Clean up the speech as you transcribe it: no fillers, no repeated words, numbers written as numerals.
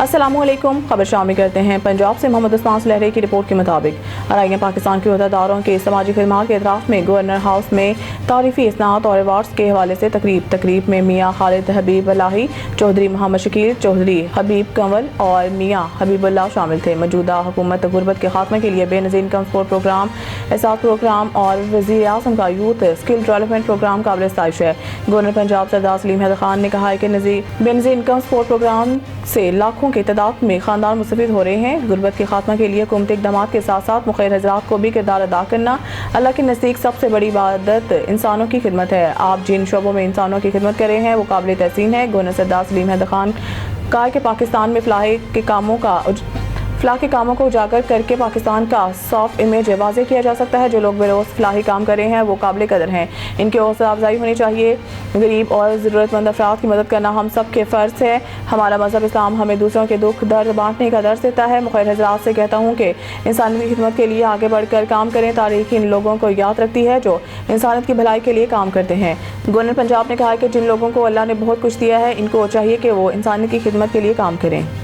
अस्सलामु अलैकुम। खबर शामिल करते हैं पंजाब से मोहम्मद उस्मान सुलहरे की रिपोर्ट के मुताबिक अराइयां पाकिस्तान के अहदेदारों के समाजी खिदमात के एतराफ़ में गवर्नर हाउस में तारीफी इसनात और अवार्ड्स के हवाले से तकरीब में मियाँ खालिद हबीब अल्लाही, चौधरी मोहम्मद शकील, चौधरी हबीब कंवल और मियाँ हबीबुल्लाह शामिल थे। मौजूदा हुकूमत गुरबत के खात्मे के लिए बेनज़ीर इनकम सपोर्ट प्रोग्राम, एहसास प्रोग्राम और वज़ीर आज़म का यूथ स्किल डेवलपमेंट प्रोग्राम काबिल इस्ताइश है। गवर्नर पंजाब सरदार सलीम हैदर खान ने कहा है कि बेनज़ीर इनकम सपोर्ट प्रोग्राम से लाखों की तादाद में खानदान मुस्तफ़ीद हो रहे हैं। गुरबत के खात्मा के लिए हुकूमती इक़दामात के साथ साथ मुख़ैर हज़रात को भी किरदार अदा करना अल्लाह के नज़दीक सबसे बड़ी इबादत इंसानों की खिदमत है। आप जिन शोबों में इंसानों की खिदमत कर रहे हैं वो काबिल तहसीन है। गवर्नर सरदार सलीम हैदर खान कहा कि पाकिस्तान में फलाह के कामों को उजागर करके पाकिस्तान का सॉफ्ट इमेज वाज़ेह किया जा सकता है। जो लोग बेरोज़ फलाही काम कर रहे हैं वो काबिल कदर हैं, इनकी हौसला अफजाई होनी चाहिए। गरीब और ज़रूरतमंद अफराद की मदद करना हम सब के फ़र्ज़ है। हमारा मज़हब इस्लाम हमें दूसरों के दुख दर्द बांटने का दर्स देता है। मुख़ैर हज़रात से कहता हूँ कि इंसानियत की खिदमत के लिए आगे बढ़कर काम करें। तारीख़ इन लोगों को याद रखती है जो इंसानियत की भलाई के लिए काम करते हैं। गवर्नर पंजाब ने कहा कि जिन लोगों को अल्लाह ने बहुत कुछ दिया है, इनको चाहिए कि वो इंसानियत की खिदमत के लिए काम करें।